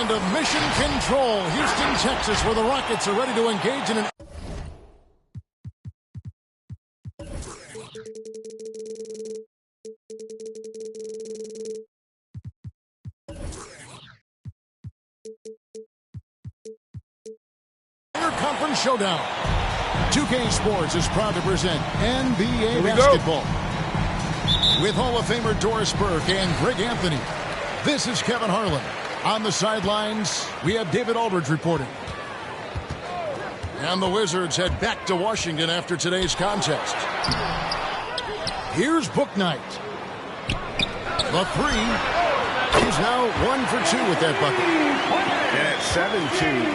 And of Mission Control, Houston, Texas, where the Rockets are ready to engage in an... Conference Showdown. 2K Sports is proud to present NBA basketball. With Hall of Famer Doris Burke and Greg Anthony, this is Kevin Harlan. On the sidelines, we have David Aldridge reporting. And the Wizards head back to Washington after today's contest. Here's Book Knight. The three. He's now 1 for 2 with that bucket. At 7'2",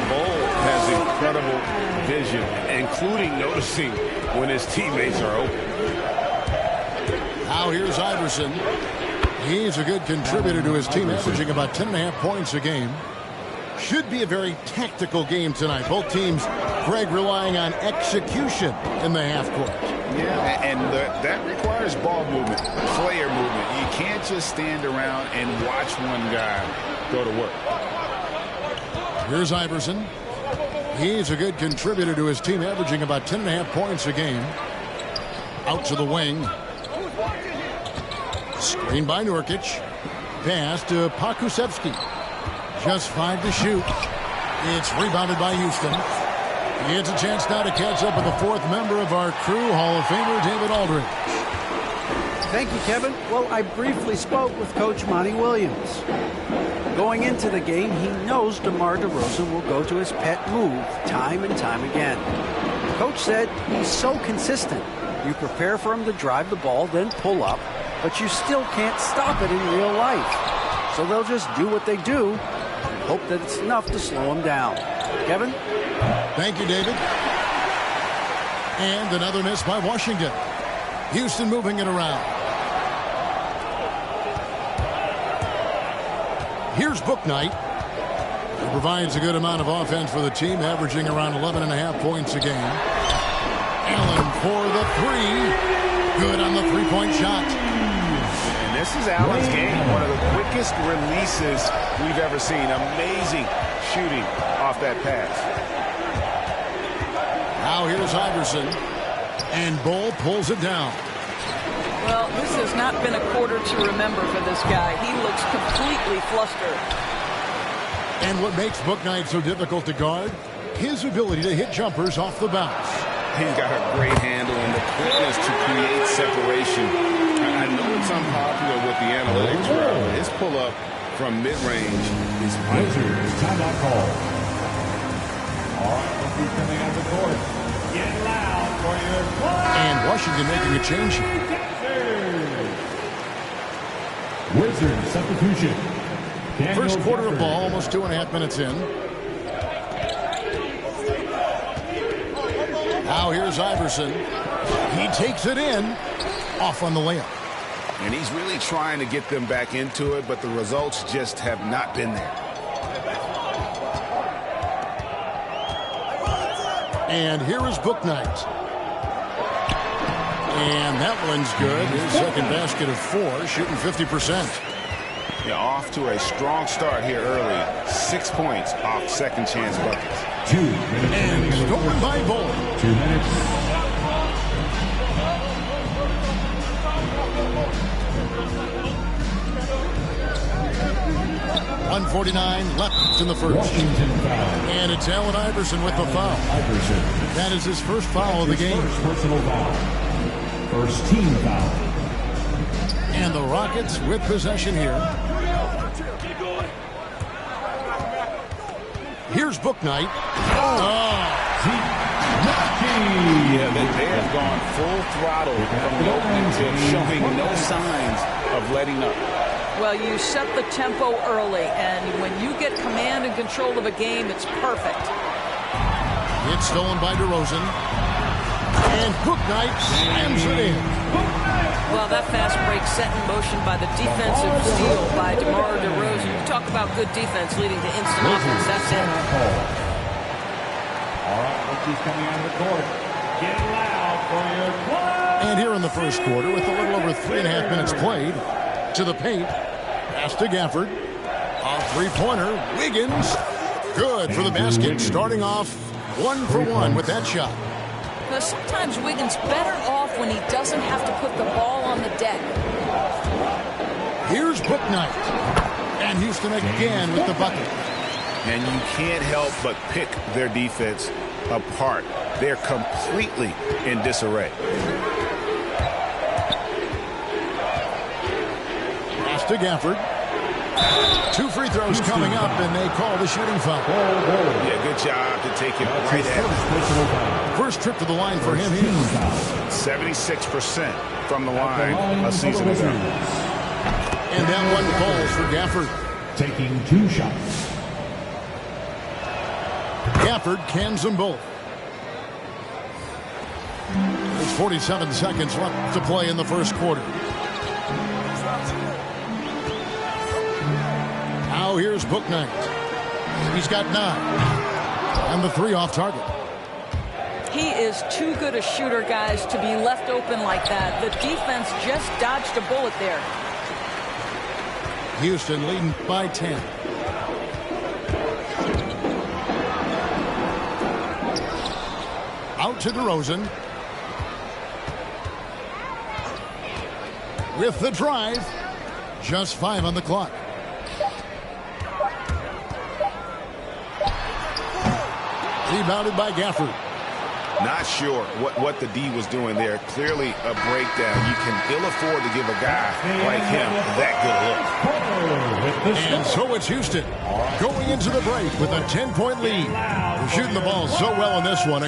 Bull has incredible vision, including noticing when his teammates are open. Now here's Iverson. He's a good contributor to his team, averaging about 10.5 points a game. Should be a very tactical game tonight. Both teams, Greg, relying on execution in the half court. Yeah, and that requires ball movement, player movement. You can't just stand around and watch one guy go to work. Here's Iverson. He's a good contributor to his team, averaging about 10.5 points a game. Out to the wing. Screen by Nurkic. Pass to Pokusevski. Just 5 to shoot. It's rebounded by Houston. He has a chance now to catch up with the fourth member of our crew, Hall of Famer David Aldridge. Thank you, Kevin. Well, I briefly spoke with Coach Monty Williams. Going into the game, he knows DeMar DeRozan will go to his pet move time and time again. Coach said he's so consistent. You prepare for him to drive the ball, then pull up, but you still can't stop it in real life. So they'll just do what they do and hope that it's enough to slow him down. Kevin? Thank you, David. And another miss by Washington. Houston moving it around. Here's Book Knight. He provides a good amount of offense for the team, averaging around 11.5 points a game. Allen for the three. Good on the three-point shot. And this is Allen's game. One of the quickest releases we've ever seen. Amazing shooting off that pass. Now here's Iverson. And Bull pulls it down. Well, this has not been a quarter to remember for this guy. He looks completely flustered. And what makes Book Knight so difficult to guard? His ability to hit jumpers off the bounce. He's got a great handle and the quickness to create separation. I know it's unpopular with the analytics, but his pull-up from mid-range is Wizards timeout call. All right, let's be coming out of the court. Get loud for your play. And Washington making a change. Wizards substitution. First quarter of ball, almost 2.5 minutes in. Now here's Iverson. He takes it in. Off on the layup. And he's really trying to get them back into it, but the results just have not been there. And here is Book Knight. And that one's good. His second basket of 4, shooting 50%. Yeah, off to a strong start here early. 6 points off second chance buckets. 2 minutes. And stolen by Bull. 2 minutes. 1:49 left in the first. Washington foul. And it's Allen Iverson with the foul. Iverson. That is his first foul of the game. First personal foul. First team foul. And the Rockets with possession here. Here's Book Knight. Yeah, they have gone full throttle from the opening tip, showing no signs of letting up. Well, you set the tempo early, and when you get command and control of a game, it's perfect. It's stolen by DeRozan. And Book Knight slams it in. Well, that fast break set in motion by the defensive steal by DeMar DeRozan. You talk about good defense leading to instant offense. That's it. All right, rookies coming out of the court. Get loud for your play. And here in the first quarter, with a little over 3.5 minutes played, to the paint, pass to Gafford. A three-pointer. Wiggins. Good for the basket. Starting off 1 for 1 with that shot. Because sometimes Wiggins better off when he doesn't have to put the ball on the deck. Here's Bouknight. And Houston again with the bucket. And you can't help but pick their defense apart. They're completely in disarray. Pass to Gafford. 2 free throws coming up, and they call the shooting foul. Yeah, good job to take it right at him. First trip to the line for him here. 76% from the line a season ago. And that one falls for Gafford. Taking 2 shots. Gafford cans them both. There's 47 seconds left to play in the first quarter. Now here's Bouknight. He's got 9. And the 3 off target. He is too good a shooter, guys, to be left open like that. The defense just dodged a bullet there. Houston leading by 10. Out to DeRozan. With the drive. Just 5 on the clock. Rebounded by Gafford. Not sure what the D was doing there. Clearly a breakdown. You can ill afford to give a guy like him that good look. And so it's Houston going into the break with a 10-point lead. They're shooting the ball so well in this one.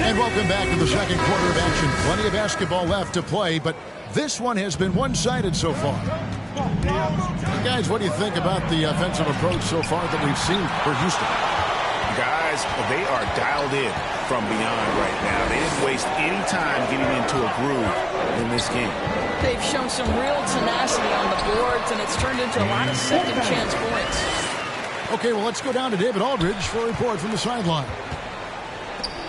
And welcome back to the second quarter of action. Plenty of basketball left to play, but this one has been one-sided so far. Guys, what do you think about the offensive approach so far that we've seen for Houston? Guys, they are dialed in from beyond right now. They didn't waste any time getting into a groove in this game. They've shown some real tenacity on the boards, and it's turned into a lot of second-chance points. Okay, well, let's go down to David Aldridge for a report from the sideline.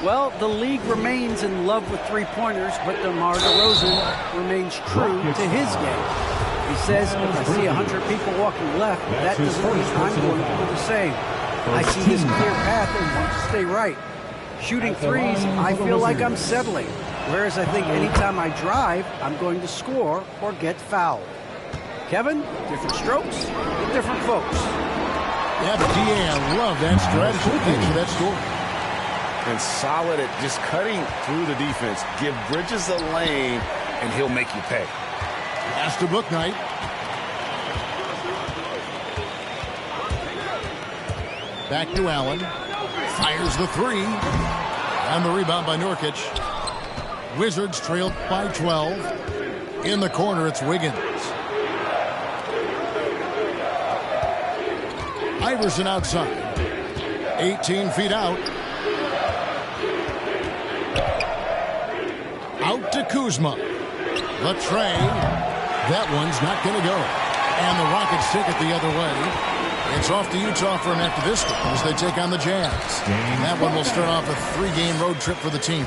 Well, the league remains in love with three-pointers, but DeMar DeRozan remains true to his game. He says, if I see 100 people walking left, that doesn't mean I'm going to do the same. I see this clear path and want to stay right. Shooting threes, I feel like I'm settling. Whereas I think anytime I drive, I'm going to score or get fouled. Kevin, different strokes, different folks. Yeah, but DA, I love that strategy. Thanks for that score. And solid at just cutting through the defense. Give Bridges a lane, and he'll make you pay. Pass to Bouknight. Back to Allen. Fires the 3. And the rebound by Nurkic. Wizards trailed by 12. In the corner, it's Wiggins. Iverson outside. 18 feet out. Out to Kuzma. The tray. That one's not going to go. And the Rockets take it the other way. It's off to Utah for him after this one as they take on the Jazz. And that one will start off a 3-game road trip for the team.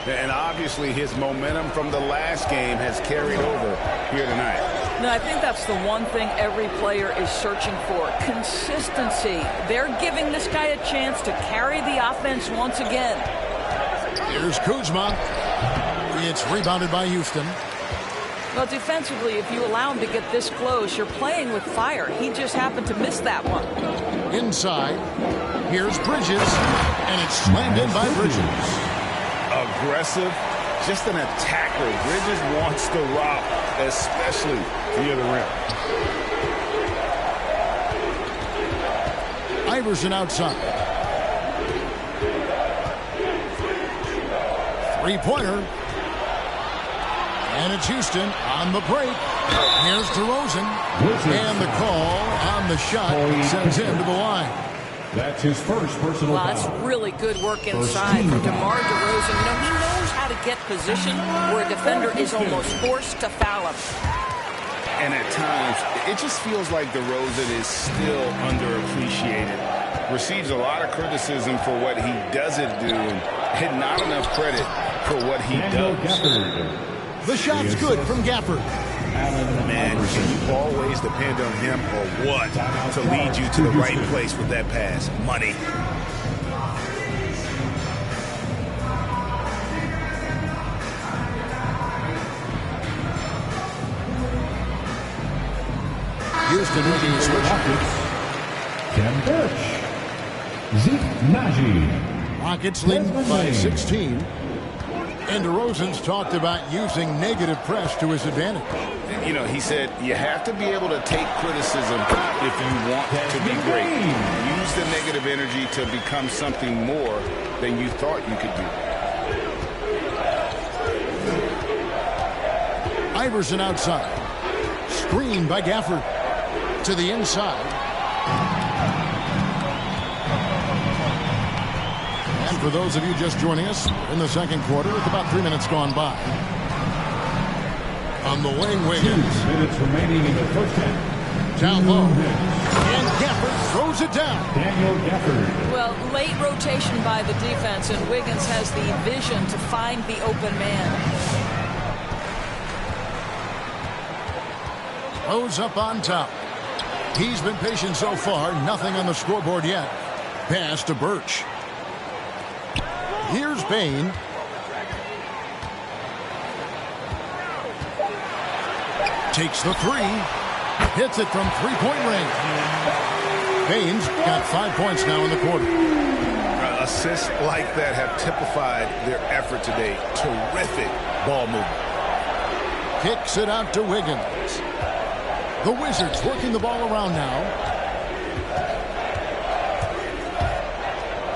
And obviously his momentum from the last game has carried over here tonight. No, I think that's the one thing every player is searching for. Consistency. They're giving this guy a chance to carry the offense once again. Here's Kuzma. It's rebounded by Houston. Well, defensively, if you allow him to get this close, you're playing with fire. He just happened to miss that one. Inside. Here's Bridges. And it's slammed in by Bridges. Aggressive. Just an attacker. Bridges wants to rock, especially near the rim. Iverson outside. Three-pointer. And it's Houston on the break. Here's DeRozan. And the call on the shot sends him to the line. That's his first personal foul. That's really good work inside from DeMar DeRozan. You know, he knows how to get position where a defender is almost forced to foul him. And at times, it just feels like DeRozan is still underappreciated. Receives a lot of criticism for what he doesn't do and not enough credit for what he does. The shot's good from Gafford. Man, can you always depend on him or what to lead you to the right place with that pass? Money. Houston making a switch. Ken Birch. Zeke Nagy. Rockets lead by 16. And DeRozan's talked about using negative press to his advantage. You know, he said you have to be able to take criticism if you want to be great. Use the negative energy to become something more than you thought you could do. Iverson outside. Screen by Gafford. To the inside. And for those of you just joining us, in the second quarter, with about 3 minutes gone by. On the wing, Wiggins. 2 minutes remaining in the first half. Down low. And Gafford throws it down. Daniel Gafford. Well, late rotation by the defense, and Wiggins has the vision to find the open man. Rose up on top. He's been patient so far. Nothing on the scoreboard yet. Pass to Birch. Here's Bain. Takes the three. Hits it from three-point range. Bain's got 5 points now in the quarter. Assists like that have typified their effort today. Terrific ball movement. Kicks it out to Wiggins. The Wizards working the ball around now.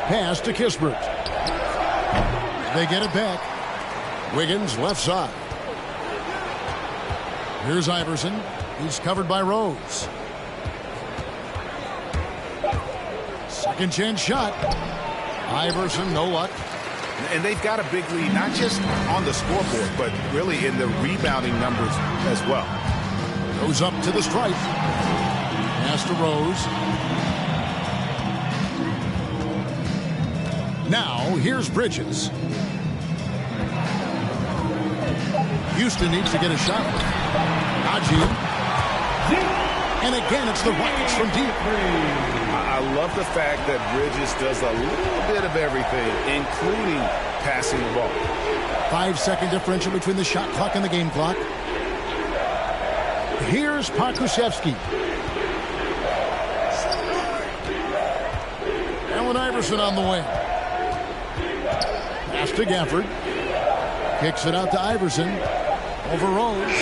Pass to Kispert. They get it back. Wiggins left side. Here's Iverson. He's covered by Rose. Second chance shot. Iverson, no luck. And they've got a big lead, not just on the scoreboard, but really in the rebounding numbers as well. Goes up to the stripe. Pass to Rose. Now, here's Bridges. Houston needs to get a shot. Nagy. And again, it's the Rockets from deep. I love the fact that Bridges does a little bit of everything, including passing the ball. 5-second differential between the shot clock and the game clock. Here's Pokusevski. Allen Iverson on the wing. Pass to Gafford. Kicks it out to Iverson. Over Rose.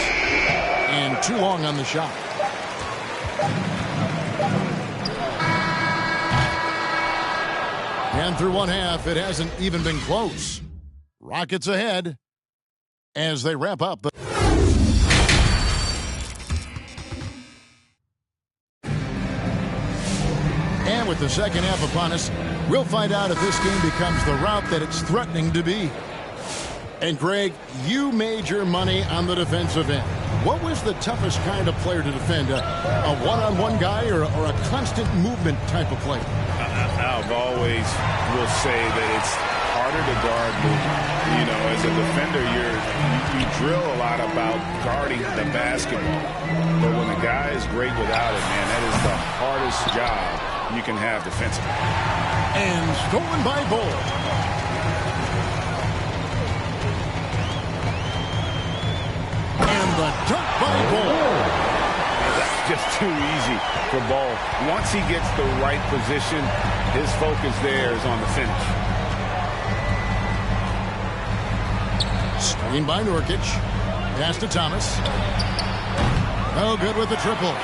And too long on the shot. And through one half, it hasn't even been close. Rockets ahead as they wrap up the... And with the second half upon us, we'll find out if this game becomes the route that it's threatening to be. And Greg, you made your money on the defensive end. What was the toughest kind of player to defend? A one-on-one guy or a constant movement type of player? I've always will say that it's harder to guard movement. You know, as a defender, you drill a lot about guarding the basketball. But when a guy is great without it, man, that is the hardest job you can have defensively. And stolen by Bull. And the dunk by Bull. That's just too easy for Ball. Once he gets the right position, his focus there is on the finish. Screen by Nurkic. Pass to Thomas. No good with the triple.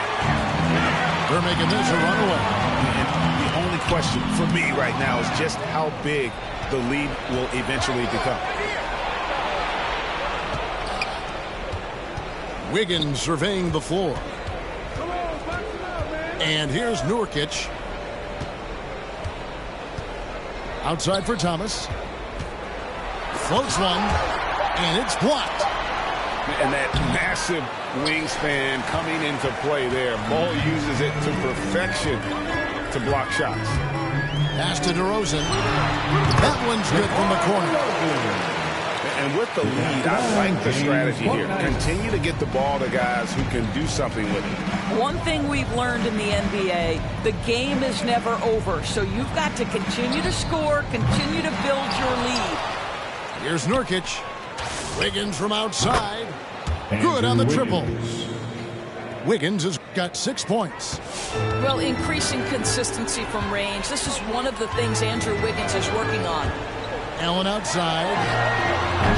They're making this a runaway. And the only question for me right now is just how big the lead will eventually become. Wiggins surveying the floor. And here's Nurkic. Outside for Thomas. Floats one. And it's blocked. And that massive wingspan coming into play there. Ball uses it to perfection to block shots. Pass to DeRozan. That one's good from the corner. And with the lead, I like the strategy here. Continue to get the ball to guys who can do something with it. One thing we've learned in the NBA, the game is never over. So you've got to continue to score, continue to build your lead. Here's Nurkic. Wiggins from outside. Good on the triple. Wiggins has got 6 points. Well, increasing consistency from range. This is one of the things Andrew Wiggins is working on. Allen outside.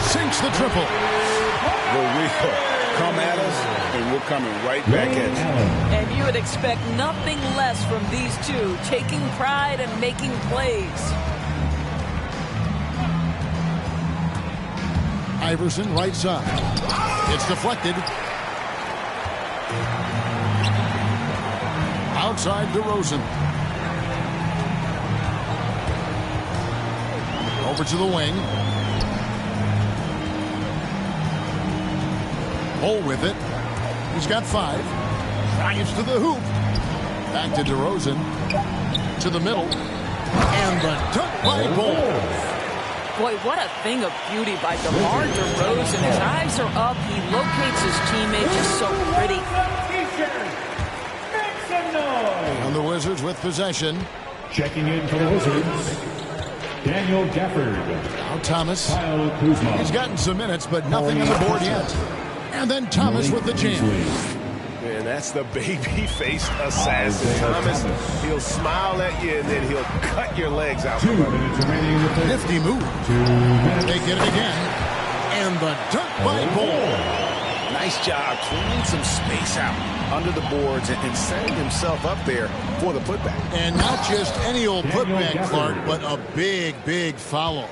Sinks the triple. The wheel. Come at us, and we're coming right back at you. And you would expect nothing less from these two, taking pride and making plays. Iverson right side. It's deflected. Outside DeRozan. Over to the wing. Hole with it. He's got 5. Drives to the hoop. Back to DeRozan. To the middle. And the dunk by Ball. Boy, what a thing of beauty by DeMar DeRozan. His eyes are up. He locates his teammate just so pretty. And the Wizards with possession. Checking in for the Wizards, Daniel Gafford. Now Thomas. Kyle Kuzma. He's gotten some minutes, but nothing on the board yet. And then Thomas with the jam. Man, that's the baby-faced assassin. Thomas, he'll smile at you, and then he'll cut your legs out. 2 minutes remaining in the third. Nifty move. 2 minutes. They get it again. And the dunk by Ball. Nice job cleaning some space out under the boards and setting himself up there for the putback. And not just any old putback, Clark, but a big, big foul.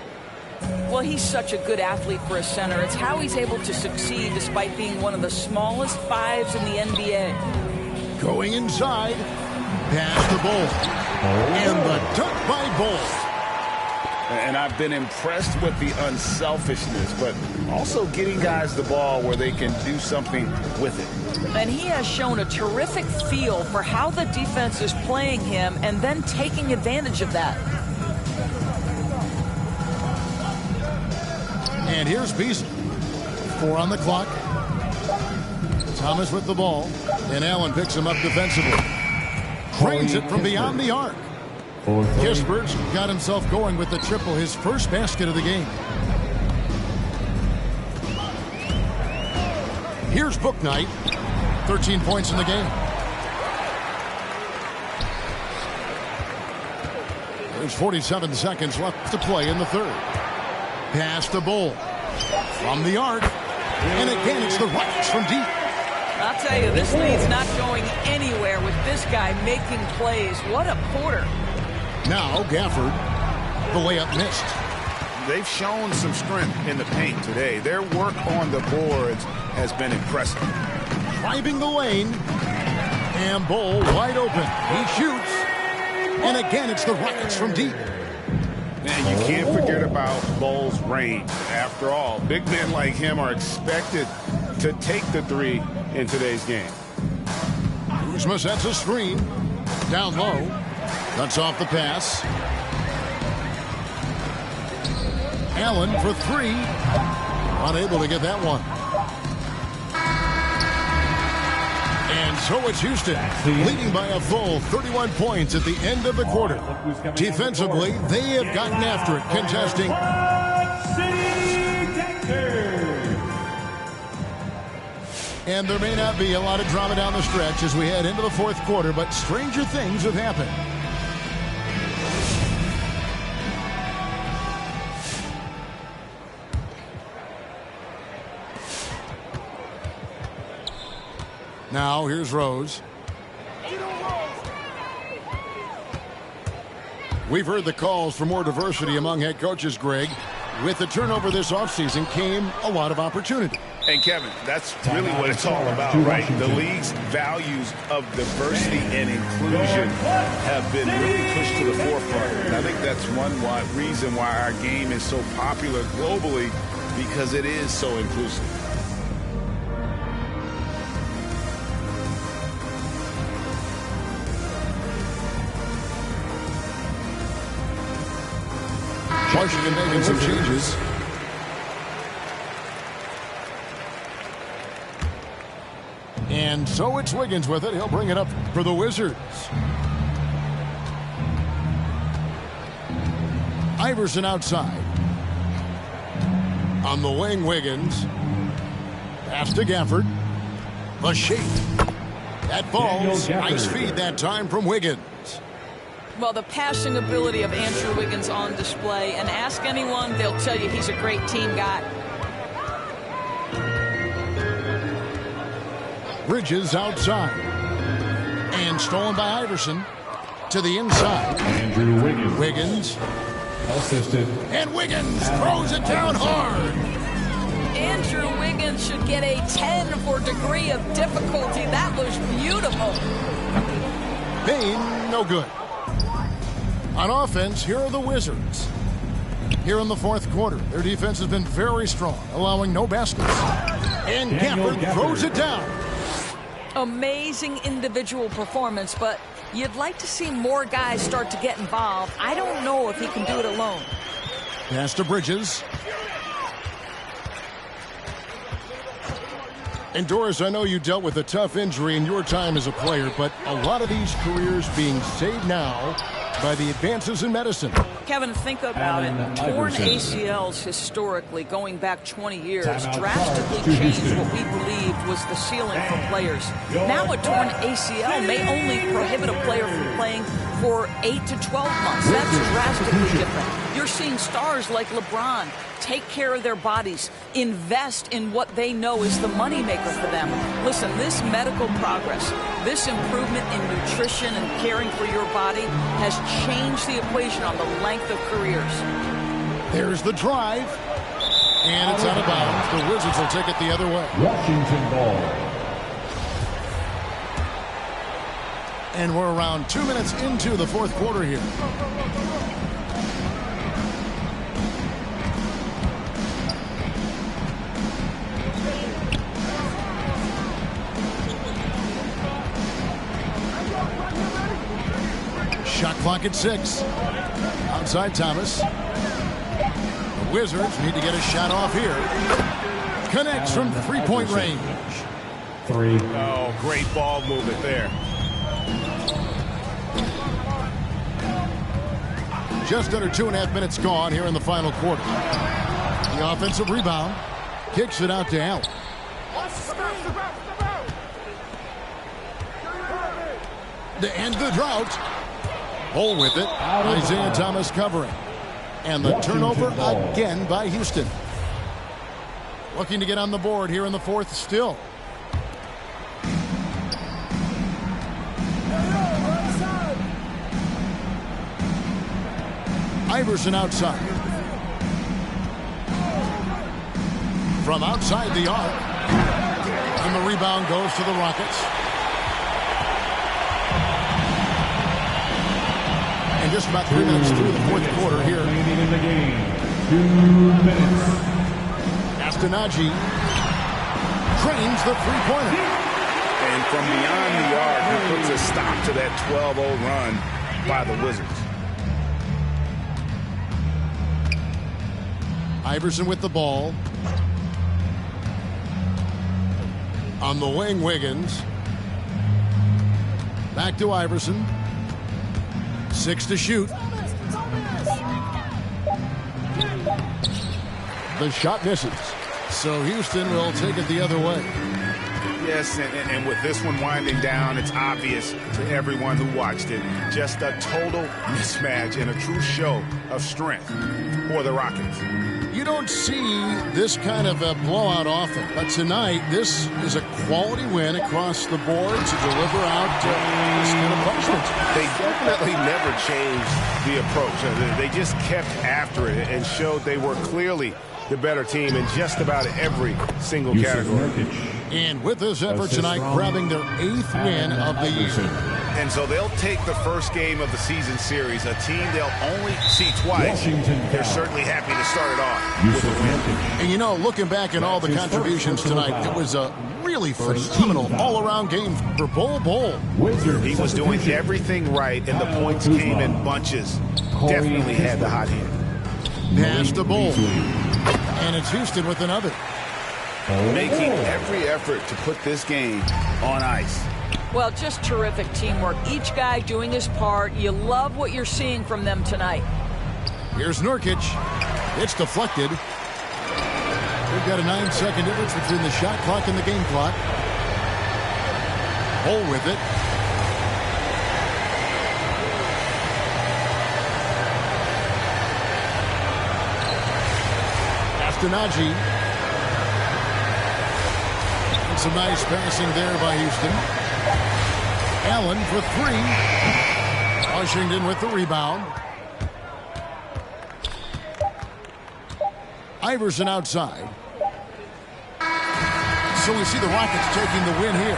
Well, he's such a good athlete for a center. It's how he's able to succeed despite being one of the smallest 5s in the NBA. Going inside. Past the Ball. And the dunk by Ball. And I've been impressed with the unselfishness, but also getting guys the ball where they can do something with it. And he has shown a terrific feel for how the defense is playing him and then taking advantage of that. And here's Beasley. 4 on the clock. Thomas with the ball. And Allen picks him up defensively. Drains it from beyond the arc. Kispert's got himself going with the triple, his first basket of the game. Here's Bouknight. 13 points in the game. There's 47 seconds left to play in the third. Pass to Bol. From the arc. And again, it's the Rockets from deep. I'll tell you, this lead's not going anywhere with this guy making plays. What a quarter. Now Gafford. The layup missed. They've shown some strength in the paint today. Their work on the boards has been impressive. Driving the lane. And Bol wide open. He shoots. And again, it's the Rockets from deep. And you can't forget about Bol's range. After all, big men like him are expected to take the three in today's game. Kuzma sets a screen. Down low. Cuts off the pass. Allen for 3. Unable to get that one. And so it's Houston, leading by a full 31 points at the end of the quarter. Defensively, they have gotten after it, contesting. And there may not be a lot of drama down the stretch as we head into the fourth quarter, but stranger things have happened. Now, here's Rose. We've heard the calls for more diversity among head coaches, Greg. With the turnover this offseason came a lot of opportunity. And, Kevin, that's really what it's all about, right? The league's values of diversity and inclusion have been really pushed to the forefront. And I think that's one reason why our game is so popular globally, because it is so inclusive. Washington making some changes. And so it's Wiggins with it. He'll bring it up for the Wizards. Iverson outside. On the wing, Wiggins. Pass to Gafford. The shape. That falls. Nice feed that time from Wiggins. Well, the passing ability of Andrew Wiggins on display. And ask anyone, they'll tell you he's a great team guy. Bridges outside. And stolen by Iverson. To the inside. Andrew Wiggins. Wiggins. Assisted. And Wiggins throws it down hard. Andrew Wiggins should get a 10 for degree of difficulty. That was beautiful. Payne, no good. On offense, here are the Wizards. Here in the fourth quarter, their defense has been very strong, allowing no baskets. And Gafford throws it down. Amazing individual performance, but you'd like to see more guys start to get involved. I don't know if he can do it alone. Pass to Bridges. And Doris, I know you dealt with a tough injury in your time as a player, but a lot of these careers being saved now by the advances in medicine. Kevin, think about it. Torn ACLs historically, going back 20 years, drastically changed what we believed was the ceiling for players. Now a torn ACL may only prohibit a player from playing for 8 to 12 months. That's drastically different. You're seeing stars like LeBron take care of their bodies, invest in what they know is the moneymaker for them. Listen, this medical progress, this improvement in nutrition and caring for your body has changed the equation on the length of careers. There's the drive. And it's out of bounds. The Wizards will take it the other way. Washington ball. And we're around 2 minutes into the fourth quarter here. Shot clock at 6. Outside Thomas. The Wizards need to get a shot off here. Connects from three-point range. 3. Oh, great ball movement there. Just under 2.5 minutes gone here in the final quarter. The offensive rebound. Kicks it out to Allen. To end the drought. Hole with it. Isaiah Thomas covering. And the turnover again by Houston. Looking to get on the board here in the fourth still. Iverson outside. From outside the arc. And the rebound goes to the Rockets. And just about 3 minutes through the fourth quarter here. In the game. 2 minutes. Astonagi drains the three-pointer. And from beyond the arc, he puts a stop to that 12-0 run by the Wizards. Iverson with the ball. On the wing, Wiggins. Back to Iverson. 6 to shoot. The shot misses. So Houston will take it the other way. Yes, and with this one winding down, it's obvious to everyone who watched it. Just a total mismatch and a true show of strength for the Rockets. You don't see this kind of a blowout often, but tonight this is a quality win across the board to deliver out this kind of punishment. They definitely never changed the approach. They just kept after it and showed they were clearly the better team in just about every single category. And with this effort tonight, grabbing their 8th win of the year. And so they'll take the first game of the season series, a team they'll only see twice. They're certainly happy to start it off with a win. And you know, looking back at all the contributions tonight, it was a really phenomenal all-around game for Bol. He was doing everything right, and the points came in bunches. Definitely had the hot hand. Pass to Bol. And it's Houston with another. making every effort to put this game on ice. Well, just terrific teamwork. Each guy doing his part. You love what you're seeing from them tonight. Here's Nurkic. It's deflected. We've got a 9-second difference between the shot clock and the game clock. Hole with it. Astenaji. And some nice passing there by Houston. Allen for three. Washington with the rebound. Iverson outside. So we see the Rockets taking the win here.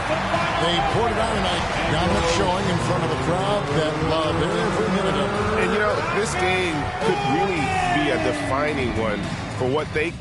They poured it out tonight. Dominant showing in front of a crowd that loved every minute of it. And, you know, this game could really be a defining one for what they